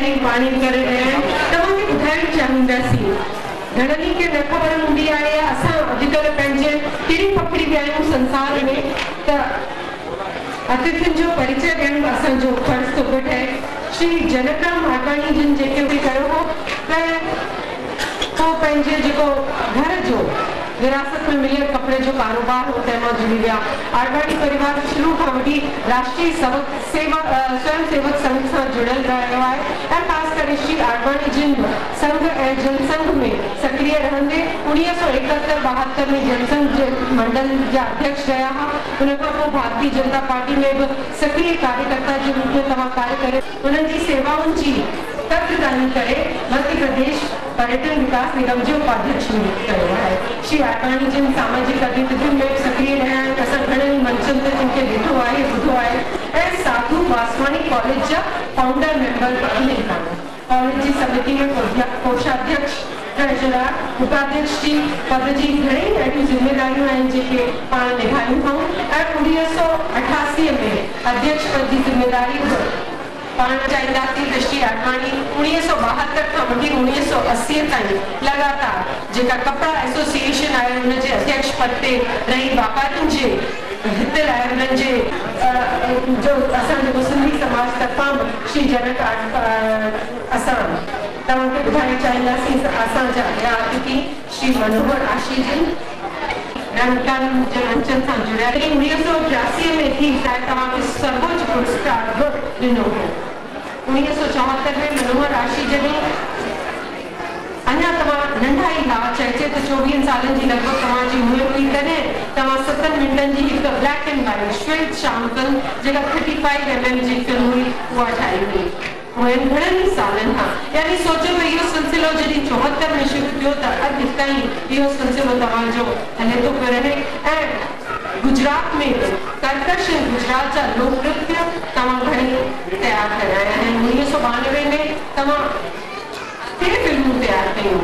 तयारी पाणी करे रहिया आहिनि। तव्हांखे ॿुधाइणु चाहींदासीं घणनि खे न ख़बर हूंदी आहे असां अॼुकल्ह पंहिंजे कहिड़ी पकड़ी विया आहियूं संसार में त अतिथियुनि जो परिचय ॾियणु असांजो फर्ज़ थो घटे। श्री जनकराम आडवाणी जिन जेके बि कयो हो तो पंहिंजे जेको घर जो विरासत में मिलियल कपिड़े जो कारोबार हो तंहिंमां जुड़ी विया। आडवाणी परिवार शुरू खां वठी राष्ट्रीय स्वयं सेवक संघ सां जुड़ियल रहियो आहे ऐं ख़ासि करे श्री आडवाणी जिन संघ ऐं जनसंघ में सक्रिय रहंदे 1971-72 में जनसंघ जे मंडल जा अध्यक्ष रहिया हुआ। उन खां पोइ भारतीय जनता पार्टी में बि सक्रिय कार्यकर्ता जे रूप में तव्हां कार्य करे उन्हनि जी सेवाउनि जी कदरदानी करे मध्य प्रदेश पर्यटन विकास निगम जो उपाध्यक्ष नियुक्त कयो आहे। श्री आडवाणी जिन सामाजिक गतिविधियुनि में सक्रिय रहिया आहिनि। असां घणनि मंचनि ते जिनखे ॾिठो आहे ॿुधो आहे ऐं साधु वासवाणी कॉलेज जा फाउंडर मेंबर बि आहिनि। कॉलेज जी समिति में कोषाध्यक्ष ट्रेजरर उपाध्यक्ष जी पद जी घणेई अहिड़ियूं ज़िम्मेदारियूं आहिनि जेके पाण निभायूं था ऐं 1988 में अध्यक्ष पद जी ज़िम्मेदारी पाण चाहींदासीं त श्री आडवाणी 1972 खां वठी 1980 ताईं लगातार जेका कपड़ा एसोसिएशन आहे उनजे अध्यक्ष पद ते रही वापारियुनि जे हित लाइ उन्हनि जे जो असांजो सिंधी समाज तरफ़ां श्री जनक असां तव्हांखे ॿुधाइणु चाहींदासीं असांजा ॿिया अतिथि श्री मनोहर आशी जिन रंगकान जे मंचन सां जुड़िया 1983 में थी तव्हांखे सर्वोच्च पुरस्कार बि ॾिनो हो। 1974 में मनोहर आशी जॾहिं अञा तव्हां नंढा ई हुआ चइजे त 24 सालनि जी लॻभॻि तव्हांजी उमिरि हुई तॾहिं तव्हां 7 मिंटनि जी हिकु ब्लैक एंड वाइट श्वेत शाम फिल्म जेका 35 mm जी फिल्म हुई उहा ठाही हुई। उहे घणनि सालनि खां यानी सोचो त इहो सिलसिलो जॾहिं 74 में शुरू थियो त अॼु ताईं इहो सिलसिलो तव्हांजो हले थो पियो रहे ऐं गुजरात में कर्कश गुजरात जा लोक नृत्य तव्हां घणी तयारु कराया आहिनि। 1992 में तव्हां 3 फिल्मूं तयारु कयूं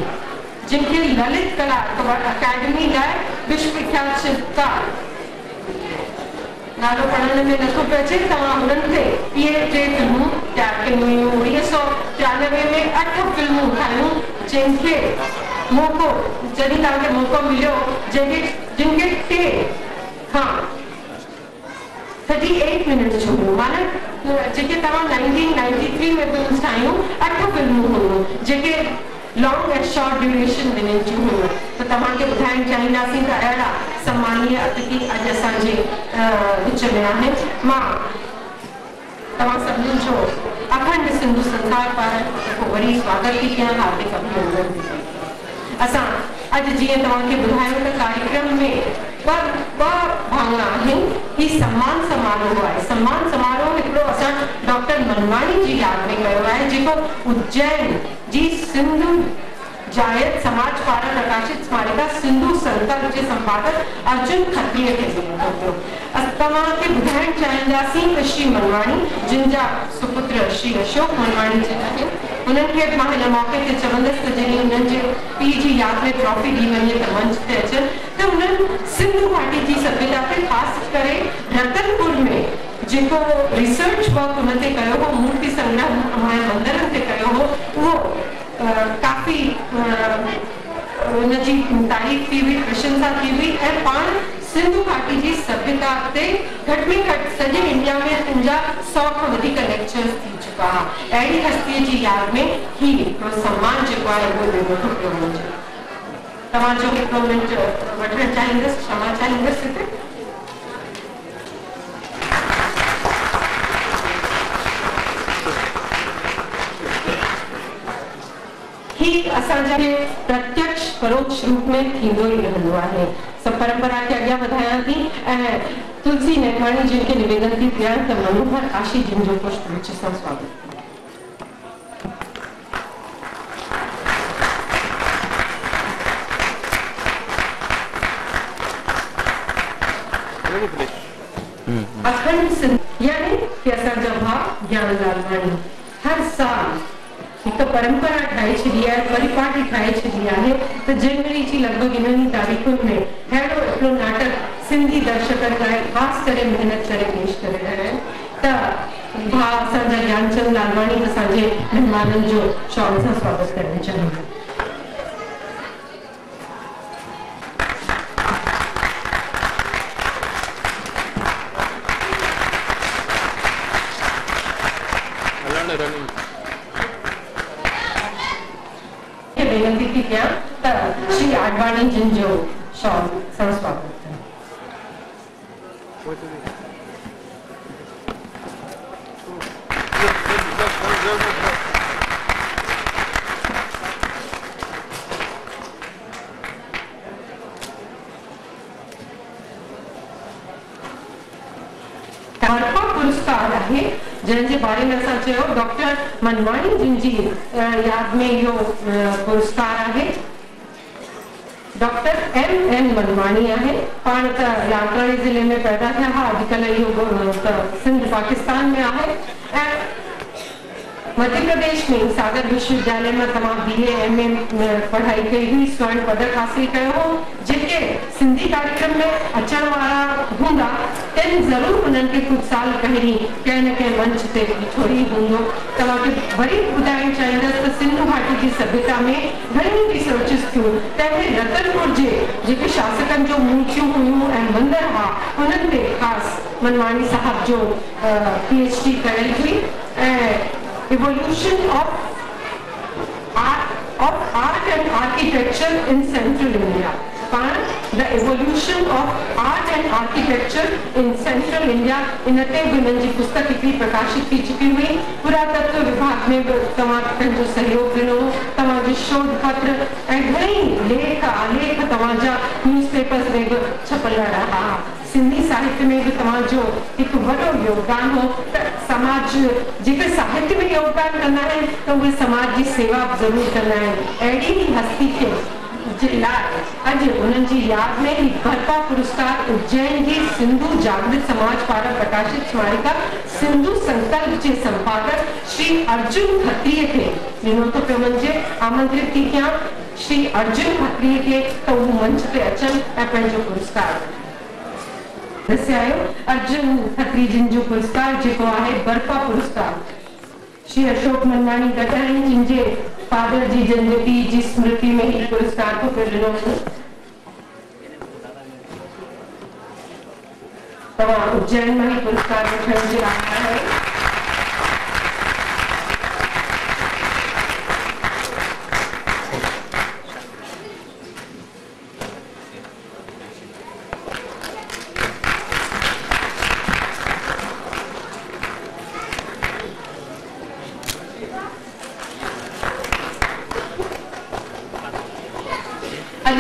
जिनखे ललित कला अकेडमी लाइ विश्व विख्यात शिल्पकार नालो पढ़ण में नथो पियो अचे तव्हां हुननि ते इहे 3 फिल्मूं तयारु कयूं हुयूं। 1993 में 8 फिल्मूं ठाहियूं जिनखे मौक़ो जॾहिं तव्हांखे मौक़ो मिलियो जिनखे 3 खां 38 मिनट जो हुयो माना जेके तव्हां 1993 में फिल्म्स ठाहियूं 8 फिल्मूं हुयूं जेके long and short duration minute जूं हुयूं। त तव्हांखे ॿुधाइणु चाहींदासीं त अहिड़ा सम्मानीय अतिथि अॼु असांजे विच में आहिनि। मां तव्हां सभिनीनि जो अखंड सिंधु संसार पारां वरी स्वागत थी कयां हार्दिक अभिनंदन थी कयां। असां अॼु जीअं तव्हांखे ॿुधायो त कार्यक्रम में ॿ भाङा आहिनि। ही सम्मान समारोह आहे। सम्मान समारोह हिकिड़ो असां डॉक्टर मनवाणी जी यादि में कयो आहे जेको उज्जैन जी सिंधु जायत समाज पारां प्रकाशित स्मारिका सिंधु संकल्प जे संपादक अर्जुन खत्रीअ खे मिलियो पियो। तव्हांखे ॿुधाइणु चाहींदासीं त श्री मनवाणी जिन जा सुपुत्र श्री अशोक मनवाणी जिन आहिनि उन्हनि खे मां हिन मौक़े ते चवंदसि त जॾहिं उन्हनि जे पीउ जी यादि में ट्रॉफी ॾी वञे त मंच ते अचनि त उन्हनि सिंधु घाटी जी सभ्यता ते ख़ासि करे रतनपुर में जेको रिसर्च वर्क उन ते कयो हो मूर्ति संग्रह मंदरनि ते कयो हो उहो काफ़ी उनजी तारीफ़ थी हुई प्रशंसा थी हुई ऐं पाण सिंधु घाटी जी सभ्यता ते घटि में घटि सॼे इंडिया में 100 खां वधीक लेक्चर्स थी चुका आहे। अहिड़ी हस्तीअ जी यादि में ही हिकिड़ो सम्मान जेको आहे उहो ॾिनो थो पियो वञे। तव्हांजो हिकिड़ो मिंट वठणु चाहींदसि क्षमा चाहींदसि हिते। ही असांजे प्रत्यक्ष परोक्ष रूप में थींदो ई रहंदो आहे। सब परंपरा खे अॻियां वधायां थी ऐं तुलसी नेमाणी जिन खे निवेदन थी कयां त मनोहर आशी जिन जो पुष्पगुच्छ सां स्वागत। अखंड सिंध यानी कि असांजा भाउ ज्ञानलाल वाणी हर साल हिकु परंपरा ठाहे छॾी आहे परिपाटी ठाहे छॾी आहे त जनवरी जी लॻभॻि इन्हनि तारीख़ुनि में अहिड़ो हिकिड़ो नाटक सिंधी दर्शकनि लाइ ख़ासि करे महिनत करे पेश करे रहिया आहिनि त भाउ असांजा ज्ञानचंद लालवानी असांजे महिमाननि जो शॉल सां स्वागत करणु चाहियूं। विनती थी कयां त श्री आडवाणी जिन जो शॉल सां स्वागत कयो। बर्पा पुरस्कार है जंहिंजे बारे में असां चयो डॉक्टर मनवाणी जिन जी याद में इहो पुरस्कार आहे। Doctor M.N. मनवाणी है पाण त लालकाणी जिले में पैदा थिया हा, अॼुकल्ह इहो सिंध पाकिस्तान में है। मध्य प्रदेश में सागर विश्वविद्यालय में तमाम BA MA पढ़ाई कई हुई, स्वर्ण पदक हासिल कयो हो। जेके सिंधी कार्यक्रम में अचण वारा हूंदा तेन जरूर उन्हनि खे कुछ साल पहिरीं कंहिं न कंहिं मंच ते ॾिठो ई हूंदो। तव्हांखे वरी ॿुधाइणु चाहींदसि त सिंधु घाटी जी सभ्यता में घणियूं रिसर्चिस थियूं। तंहिंमें रतनपुर जे जेके शासकनि जो मूर्तियूं हुयूं ऐं मंदर हुआ उन्हनि ते ख़ासि मनवाणी साहब जो PhD कयल हुई। ऐं evolution of art and architecture in Central India. The evolution of art and architecture in Central India इन ते उन्हनि जी पुस्तक हिकिड़ी प्रकाशित थी चुकी हुई। पुरातत्व विभाग में बि तव्हां पंहिंजो सहयोग ॾिनो, तव्हांजो शोध पत्र ऐं घणेई लेख आलेख तव्हांजा न्यूज़पेपर्स में बि छपल रहा। सिंधी साहित्य में भी तव्हांजो हिकु वॾो योगदान हो। त समाज जेके साहित्य में योगदान कंदा आहिनि त उहे समाज जी सेवा ज़रूर कंदा आहिनि। अहिड़ी ही हस्ती खे जे लाइ अॼु उन्हनि जी यादि में ही बर्पा पुरस्कार उज्जैन जी सिंधु जागृत समाज पारां प्रकाशित स्मारिका सिंधु संकल्प जे संपादक श्री अर्जुन खत्रीअ खे ॾिनो थो पियो वञे। आमंत्रित थी कयां श्री अर्जुन खत्रीअ खे त हू मंच ते अचनि ऐं पंहिंजो पुरस्कार दसियायो। अर्जुन खत्री जिन जो पुरस्कार जेको आहे बर्पा पुरस्कार श्री अशोक मनवाणी गटाणी जिन जे फादर जी जन्मति जी स्मृति में ही पुरस्कार को ॾिनो। तव्हां उज्जैन में ही पुरस्कार वठण जे आया है।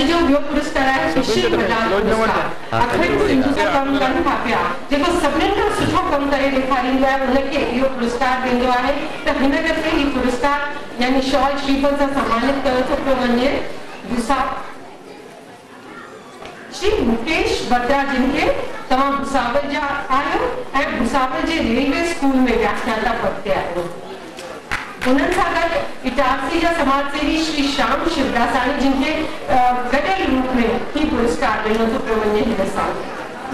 जो ॿियो पुरस्कार आहे ईश्वर प्रदान पुरस्कार। अखंड सिंधु सां कमु कनि था पिया जेको सभिनीनि खां सुठो कमु करे ॾेखारींदो आहे उनखे इहो पुरस्कार ॾींदो आहे। त हिन दफ़े ही पुरस्कार यानी शॉल श्रीफल सां सम्मानित कयो थो पियो वञे श्री मुकेश बत्रा जिन खे तव्हां भुसावल जा आहियो ऐं भुसावल जे रेलवे स्कूल में व्याख्याता पद ते आहियो। उन्हनि सां गॾु इटारसी जा समाजसेवी श्री श्याम शिवदासानी जिनखे गॾियल रूप में ही पुरस्कार ॾिनो थो पियो वञे हिन साल।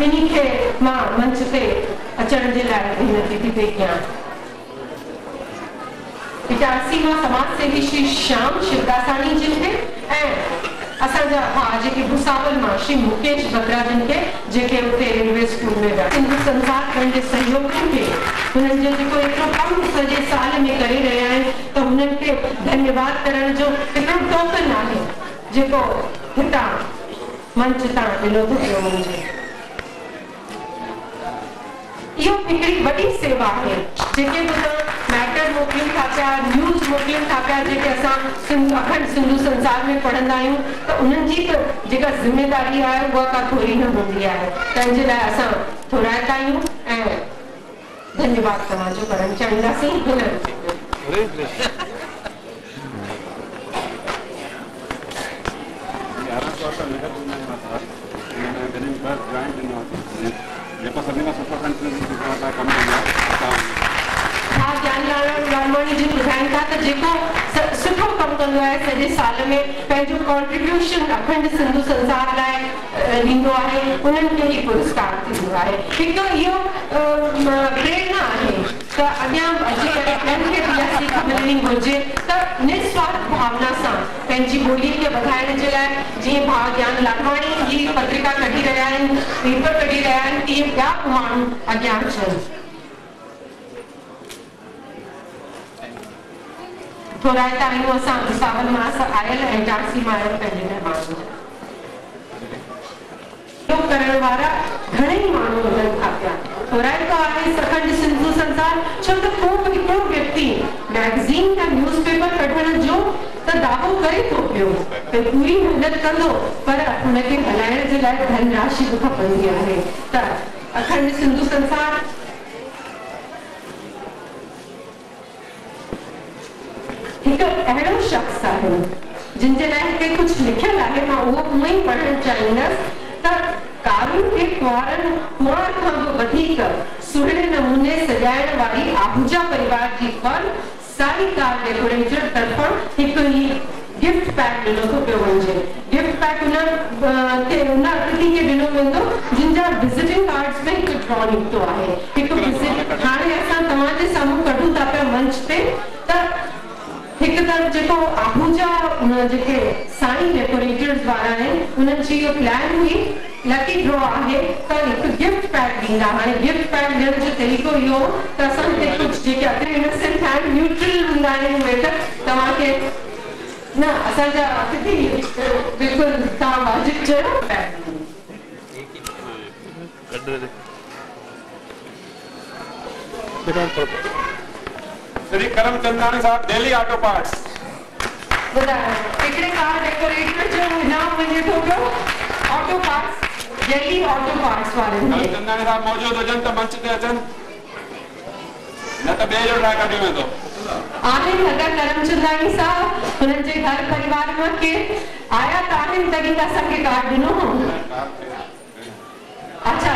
ॿिन्ही खे मां मंच ते अचण जे लाइ विनती थी पई कयां। इटारसी मां समाजसेवी श्री श्याम शिवदासानी जिनखे ऐं असांजा जेके भुसावल मां श्री मुकेश बत्रा जिनखे जेके उते रेलवे स्कूल में विया। सिंधु संसार पंहिंजे सहयोगियुनि खे हुननि जो जेको एतिरो कमु सॼे साल में करे रहिया आहिनि त हुननि खे धन्यवाद करण जो हिकिड़ो टोकन आहे जेको हितां मंच तां ॾिनो थो पियो वञे। इहो हिकिड़ी वॾी सेवा आहे जेके बि मैटर मोकिलियूं था पिया, न्यूज़ मोकिलियूं था पिया, जेके असां अखंड सिंधु संसार में पढ़ंदा आहियूं त उन्हनि जी त जेका ज़िम्मेदारी आहे उहा का थोरी न हूंदी आहे। तंहिंजे लाइ असां थोराइता आहियूं ऐं धन्यवाद तव्हांजो करणु चाहींदासीं। लालवानी जी ॿुधाइनि था त जेको सुठो कमु कंदो आहे सॼे साल में पंहिंजो कॉन्ट्रीब्यूशन अखंड सिंधु संसार लाइ ॾींदो आहे उन्हनि खे ई पुरस्कार थींदो आहे। हिकु इहो प्रेरणा आहे त अॻियां अची करे ॿियनि खे इहा सीख मिलणी घुरिजे त निस्वार्थ भावना सां पंहिंजी ॿोलीअ खे वधाइण जे लाइ जीअं भाउ ज्ञान लालवाणी जी पत्रिका कढी रहिया आहिनि, पेपर कढी रहिया आहिनि, तीअं ॿिया माण्हू अॻियां अचनि। थोराइता आहियूं असां सावन मास आयल ऐं झांसी मां आयल पंहिंजे महिमान करण वारा घणेई माण्हू हुजनि था पिया। थोराइतो आहे सखंड सिंधु संसार, छो त को बि हिकिड़ो व्यक्ति मैगज़ीन या न्यूज़पेपर कढण जो त दावो करे थो पियो त पूरी महिनत कंदो, पर हुनखे हलाइण जे लाइ धन राशि बि खपंदी आहे। त अखंड सिंधु संसार हिकु अहिड़ो शख्स आहे जिन जे लाइ हिते कुझु लिखियल आहे, मां उहो हूअं ई पढ़णु चाहींदसि त कारुन खे कुंवार खां बि वधीक सुहिणे नमूने सजाइण वारी आहूजा परिवार जी फर्म साई कार डेकोरेटर तरफां हिकु ई गिफ्ट पैक ॾिनो थो पियो वञे। गिफ्ट पैक उन अतिथि खे ॾिनो वेंदो जिन जा विज़िटिंग कार्ड्स में हिकु ड्रॉ निकितो आहे। हिकु विज़िट हाणे असां तव्हांजे साम्हूं कढूं था पिया मंच ते त हिकु त जेको आहूजा जेके साईं डेकोरेटर्स वारा आहिनि उन्हनि जी इहो प्लान हुई लकी ड्रॉ आहे त हिकु गिफ्ट पैक ॾींदा। हाणे गिफ्ट पैक ॾियण जो तरीक़ो इहो त असां हिते कुझु जेके अॻिते इनोसेंट आहिनि न्यूट्रल हूंदा आहिनि वेटर तव्हांखे न असांजा अतिथि बिल्कुलु तव्हां वाजिब चयो श्री करमचंदानी साहब दिल्ली ऑटो पार्ट्स ॿुधायो हिकिड़े कार डेकोरेटर जो इनाम वञे थो पियो auto parts Delhi auto parts वारनि खे। करमचंदानी साहब मौजूद हुजनि त मंच ते अचनि न त ॿिए जो ट्राए कढी वेंदो आहिनि। अगरि करमचंदानी साहब हुननि जे घर परिवार मां केरु आया त आहिनि तॾहिं त असांखे कार्ड ॾिनो हो। अच्छा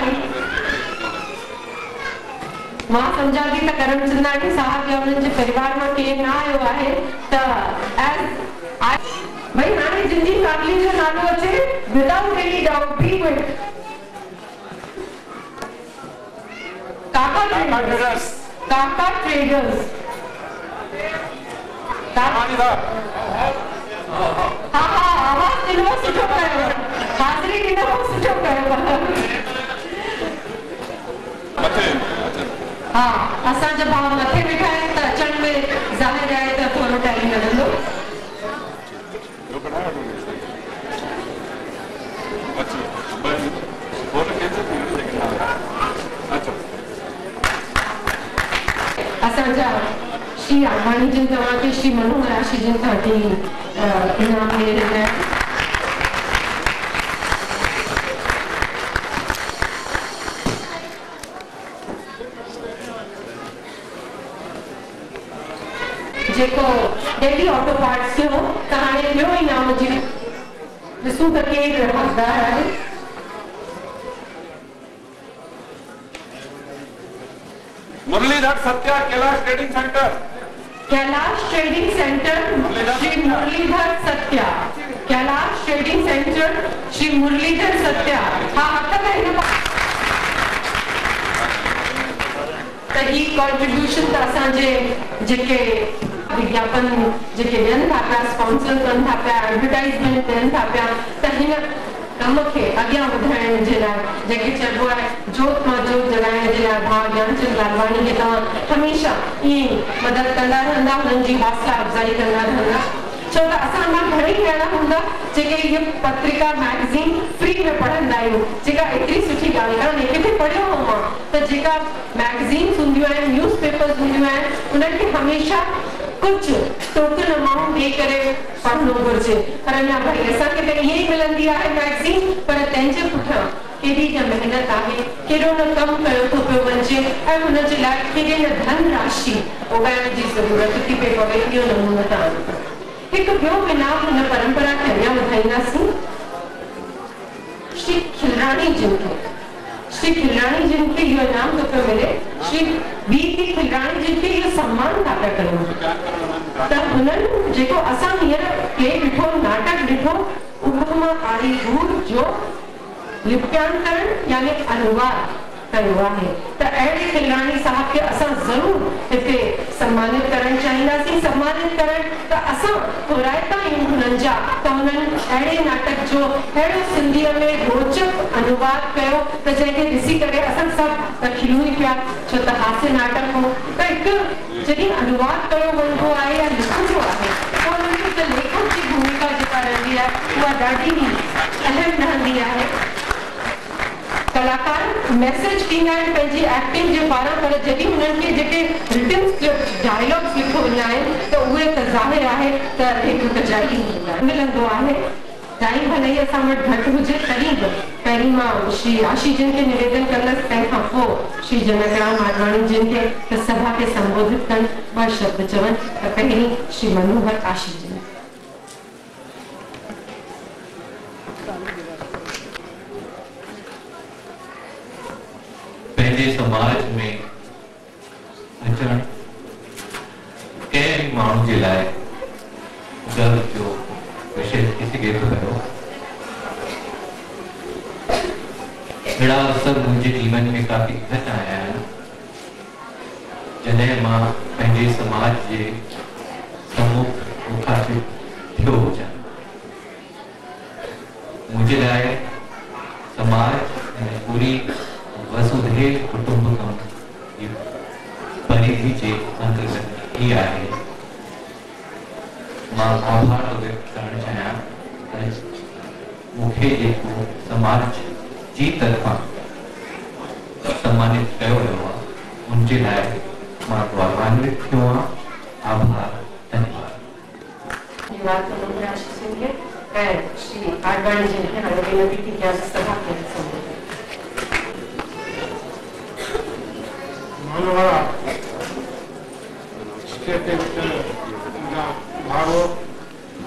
मां सम्झां थी त करमचंदानी साहब या हुननि जे परिवार मां केरु न आयो आहे त भई हाणे जिन जी फैमिली जो नालो अचे without any doubt be with काका ट्रेडर्स हा आवाज़ ॾिनो सुठो कयो, हाज़िरी ॾिनो सुठो कयो। हा असांजा भाउ मथे वेठा आहिनि त अचण में ज़ाहिर आहे त थोरो टाइम लॻंदो। असांजा श्री आडवाणी जिन तव्हांखे श्री मनोहर आशी जिन खां इनाम ॾेई रहिया आहिनि। जेको दिल्ली ऑटो पार्ट्स जो त हाणे ॿियो इनाम जी ॾिसूं त केरु हक़दार आहे। Murlidhar Satya Kailash trading centre Shri Murlidhar Satya Kailash trading centre Shri Murlidhar Satya. हा हक़ हिन त ही कॉन्ट्रीब्यूशन त असांजे जेके विज्ञापन जेके ॾियनि था पिया स्पॉन्सर कनि था पिया एडवर्टाइज़मेंट ॾियनि था पिया त हिन कम खे अॻियां वधाइण जे लाइ जेके चइबो आहे जोत मां जोत जॻाइण जे लाइ भाउ ज्ञानचंद लालवाणी खे तव्हां हमेशह ईअं ई मदद कंदा रहंदा, हुननि जी हौसला अफ़ज़ाई कंदा रहंदा। छो त असां मां घणेई अहिड़ा हूंदा जेके इहे पत्रिका मैगज़ीन फ्री में पढ़ंदा आहियूं, जेका एतिरी सुठी ॻाल्हि कान्हे। किथे पढ़ियो हो मां त जेका मैगज़ीन्स हूंदियूं आहिनि न्यूज़पेपर्स हूंदियूं आहिनि उन्हनि खे हमेशह कुछ टोकन अमाउंट दे करे पढ़नो घुरिजे, पर न भाई असांखे त ईअं ई मिलंदी आहे मैगज़ीन, पर तंहिंजे पुठियां केॾी न महिनत आहे, केॾो न कमु कयो थो पियो वञे ऐं हुन जे लाइ केॾी न धन राशि उगाइण जी ज़रूरत थी पई पवे। इहो नमूनो तव्हां हिकु ॿियो इनाम हिन परंपरा खे अॻियां वधाईंदासीं। श्री खिलराणी जिन खे इहो इनाम थो पियो मिले। श्री बी खिलराणी जिन खे इहो सम्मान था पिया कयूं त हुननि जेको असां हींअर प्ले ॾिठो नाटक ॾिठो उहो मां आरी रूर जो लिप्यांतरण यानी अनुवाद कयो आहे। त अहिड़े खिलराणी साहब खे असां ज़रूर हिते सम्मानित करणु चाहींदासीं। सम्मानित करणु त असां घुराईंदा आहियूं हुननि जा त हुननि अहिड़े नाटक जो अहिड़ो सिंधीअ में रोचक अनुवाद कयो त जंहिंखे ॾिसी करे असां सभु त खिलूं ई पिया, छो त हास्य नाटक हो। त हिकु जॾहिं अनुवाद कयो वञिबो आहे या लिखिबो आहे त हुननि खे त लेखक जी भूमिका जेका रहंदी आहे उहा ॾाढी ई अहम रहंदी आहे। कलाकार मैसेज ॾींदा आहिनि पंहिंजी एक्टिंग जे पारां, पर जॾहिं हुननि खे जेके रिटन स्क्रिप्ट डायलॉग्स लिखो वञा आहिनि त उहे त ज़ाहिर आहे त हिकु जाई मिलंदो आहे। टाइम भले ई असां वटि घटि हुजे तॾहिं बि पहिरीं मां श्री आशीष जिन खे निवेदन कंदसि, तंहिंखां पोइ श्री जनकराम आडवाणी जिन खे त सभा खे संबोधित कनि, ॿ शब्द चवनि। त पहिरीं श्री मनोहर आशीष जिन। पंहिंजे समाज में अचण कंहिं माण्हू जे लाइ गर्व जो विषय थी सघे थो पियो। अहिड़ा अवसर मुंहिंजे जीवन में काफ़ी घटि आया आहिनि जॾहिं मां पंहिंजे समाज जे सम्मुख मुखातिब थियो हुजां। मुंहिंजे लाइ समाज ऐं पूरी वसुधैव कुटुंबकम जी परिधि जे अंतर्गत ही आहे। मां आभार थो व्यक्त करणु चाहियां त मूंखे जेको समाज जी तरफ़ां सम्मानित कयो वियो आहे उनजे लाइ मां गौरवान्वित थियो आहियां। आभार, धन्यवाद। श्री आडवाणी जिन खे हाणे विनती थी कयां सभा खे संबोधित।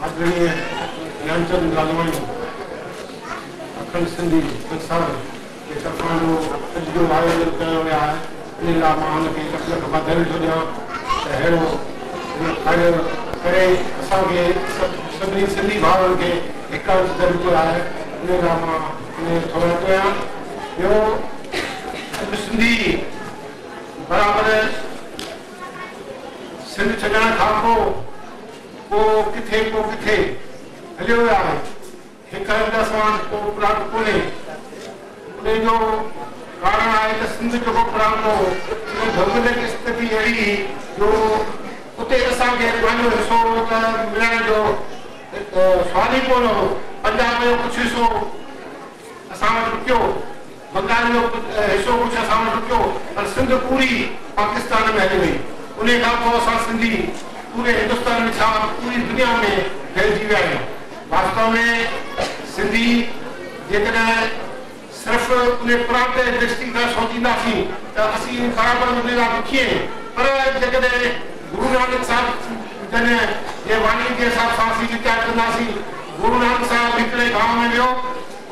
आदरणीय ज्ञानचंद लालवाणी अखंड सिंधी संसार के तरफां जो आयोजन कयो वियो आहे, इन लाइ मां हुनखे लख लख वाधायूं थो ॾियां त अहिड़ो कार्य करे असांखे सभिनी सिंधी भाउरनि खे हिकु ज़रूरत आहे। इन लाइ मां इन थोरो कयां। ॿियो अॼु सिंधी बराबरि सिंध छॾण खां पोइ किथे हलियो वियो आहे। हिकु हंध सां को प्रांत कोन्हे। उन जो कारण आहे त सिंध जेको प्रांत हो उन भौगोलिक स्थिति अहिड़ी जो उते असांखे पंहिंजो हिसो त मिलण जो सवाल ई कोन हो। पंजाब जो कुझु हिसो असां वटि रुकियो, बंगाल जो हिसो कुझु असां वटि रुकियो, पर सिंध पूरी पाकिस्तान में हली वई। उन खां पोइ असां सिंधी पूरे हिंदुस्तान में छा पूरी दुनिया में फैलिजी विया आहियूं। वास्तव में सिंधी जेकॾहिं सिर्फ़ु उन प्रांत जे दृष्टि खां सोचींदासीं त असीं बराबरि उन लाइ दुखी आहियूं। पर जेकॾहिं गुरु नानक साहिब जॾहिं जे वाणी जे हिसाब सां असीं वीचार कंदासीं, गुरु नानक साहिब हिकिड़े गांव में वियो,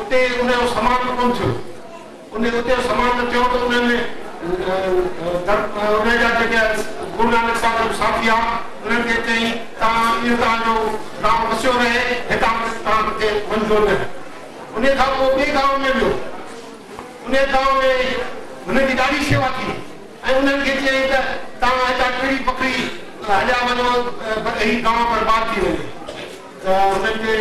उते उनजो समाप्त कोन थियो। उते समाप्त थियो त उन्हनि उनजा जेके गुरु नानक साहिब साथी आहे उन्हनि खे चई तव्हां तव्हांजो गांव वसियो रहे, हितां तव्हांखे वञिजो न। उन खां पोइ ॿिए गांव में वियो। उन गांव में हुनजी ॾाढी शेवा थी ऐं उन्हनि खे चई त तव्हां हितां टिड़ी पकड़ी हलिया वञो, हीउ गांव बर्बाद थी वञे। त हुननि जे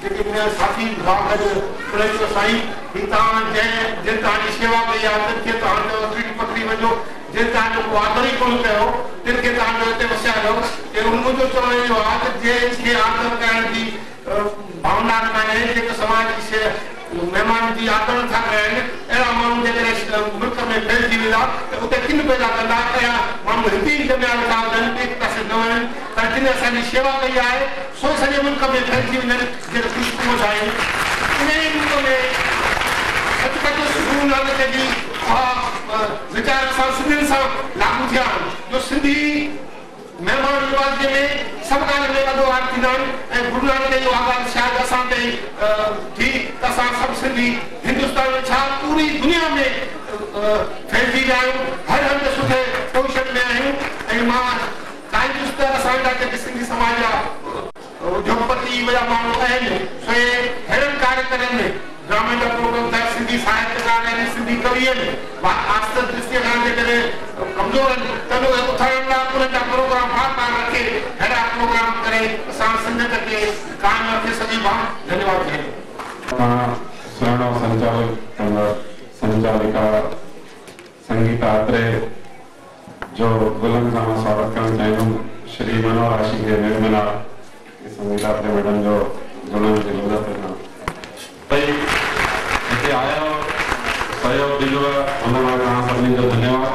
जेके साथी भाउ गॾु उन्हनि चयो साईं हीउ तव्हां जिन तव्हांजी शेवा कई आहे तिन खे तव्हां टिड़ी पकड़ी वञो, जिन तव्हांजो को आदर ई कोन कयो तिन खे तव्हांजो हिते वसियायो। मुंहिंजो चवण इहो आहे त जंहिंखे आदर करण जी भावना कान्हे, जेके समाज जी महिमान जी आदर नथा कनि, अहिड़ा माण्हू जेकॾहिं मुल्क में फैलिजी वेंदा त उते किन पैदा कंदा। अहिड़ा माण्हू हिते ई जमिया वेठा हुजनि, ॿिए पासे न वञनि, पर जिन असांजी शेवा कई आहे सो सॼे मुल्क में फैलिजी वञनि जेके ख़ुशि आहिनि। इन मुल्क में सचुपचु गुरु नानक जी वीचार असां सिंधियुनि सां लागू थिया आहिनि जो सिंधी महिमान नवाज़ी में सभु ॻाल्हि में वॾो हाथ थींदा आहिनि ऐं गुरु नानक जो आवाज़ शायदि असां ते थी त असां सभु सिंधी हिंदुस्तान में छा पूरी दुनिया में फैलिजी विया आहियूं, हर हंधि सुठे पोज़ीशन में आहियूं। ऐं मां चाहिंदुसि त असांजा जेके सिंधी समाज जा उद्योगपति वॾा माण्हू आहिनि से अहिड़नि कार्यक्रम में ग्रामीण प्रोग्राम सिंधी साहित्यकार आहिनि सिंधी कवि आहिनि आस्तर दृष्टि खां जे करे कमज़ोर आहिनि त उहे उथारण लाइ उन्हनि जा प्रोग्राम बार रखे अहिड़ा प्रोग्राम करे असां सिंधियत खे कायम रखे सघूं। धन्यवाद। संचालिका संगीता अत्रे जो बुलंद सां स्वागत करणु चाहींदुमि। श्री मनोहर आशी खे निर्मला संगीता अत्रे मैडम जो जुड़ण जी ज़रूरत भई हिते आया सहयोग ॾिनो उन लाइ तव्हां सभिनी जो धन्यवाद।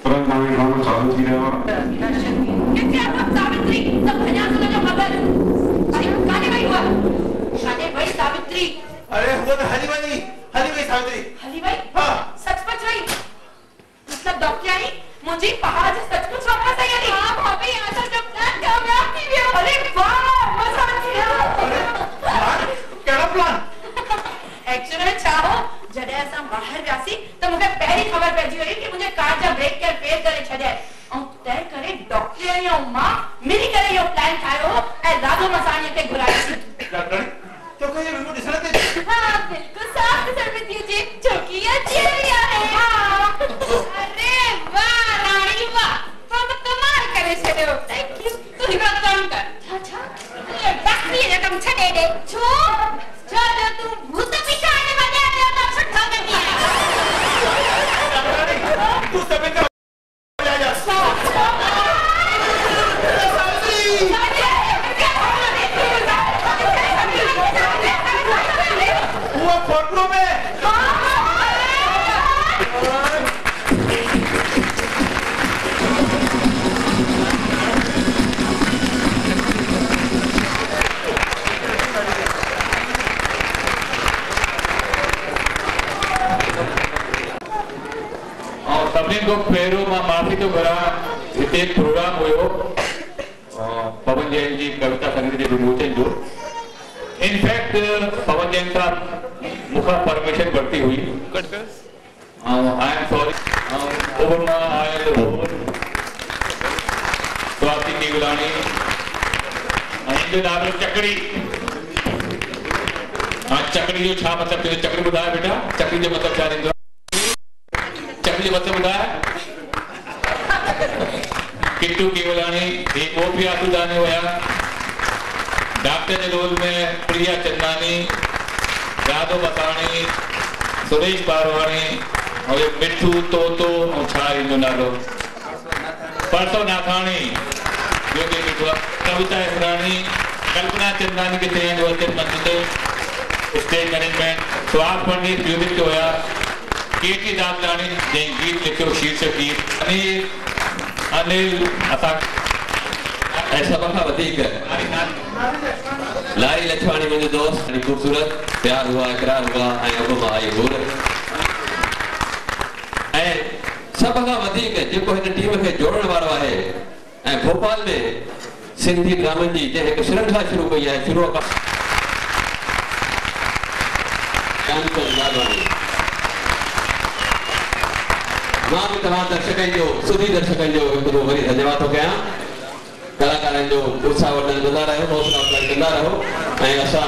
तुरंत हाणे गानो चालू थी रहियो सावित्री। अरे वो तो हली भाई सावित्री। हाँ सचमुच वही मतलब डॉक्टर आई मुझे पहाड़ से सचमुच वापस आई यानी। हाँ भाभी यहाँ से जब प्लान कामयाब नहीं हुआ। अरे वाह मजा आ गया। क्या प्लान? एक्चुअली में चाहो जॾहिं असां बाहर वियासीं त मूंखे पहिरीं ख़बर पइजी वई कि मुंहिंजे कार जा ब्रेक केर फेल करे छॾिया ऐं तंहिं करे डॉक्टर ऐं मां मिली करे इहो प्लान ठाहियो ऐं राघव मसाणीअ खे घुराईसीं। तो कोई वीडियो दिसना दे? हाँ बिल्कुल साफ नजर में दीजिए क्योंकि ये चिड़िया है। हाँ अरे वाह रानी वाह तुम कमाल करे छे हो। Thank U. तू ही बात काम कर। अच्छा ये बकरी ने तुम छड़े दे छो जो तू भूत पिशाच बजा दे तो छठा कर दिया। तू सब इधर आ जा। वो फोटो में और सभी को फेरो में माफी तो करा हिते प्रोग्राम हुयो पवन जैन जी कविता संगीत जे विमोचन जो। इनफैक्ट पवन जैन साहब मुखा परमिशन बढ़ती हुई आई एम सॉरी ओवरमा आयल स्वाति केवलानी हिंदू नालो चकड़ी। चकड़ी जो छा मतलब थींदो? चकड़ी ॿुधाए बेटा चकड़ी जो मतलब छा थींदो? चकड़ी जो मतलब ॿुधाए। किट्टू केवलानी एक वो भी आसुदानी हुआ डॉक्टर के रोल में प्रिया चंदानी राधो बतानी सुरेश बारवानी और ये मिठू तोतो और छारी जो नालो परसों नाथानी जो कि कविता इसरानी कल्पना चंदानी के चयन जो स्टेज मैनेजमेंट स्वाद पंडित म्यूजिक जो होया केटी दामलानी जे गीत लिखियो शीर्षक गीत अनिल असा ऐसा बखा वधीक लारी लछवाणी मुझे दोस्त खूबसूरत प्यार हुआ इकरार हुआ अगुमा आई गुर सब खां वधीक जेको हिन टीम के जोड़न वारो है भोपाल में सिंधी ड्रामन जी जे एक श्रृंखला शुरू कई है शुरू मां भी तमाम दर्शकन जो सुधी दर्शकन जो हिकिड़ो वरी धन्यवाद थो कयां। कलाकारनि जो उत्साह वधंदा रहो हौसला अफ़ज़ाई कंदा रहो ऐं असां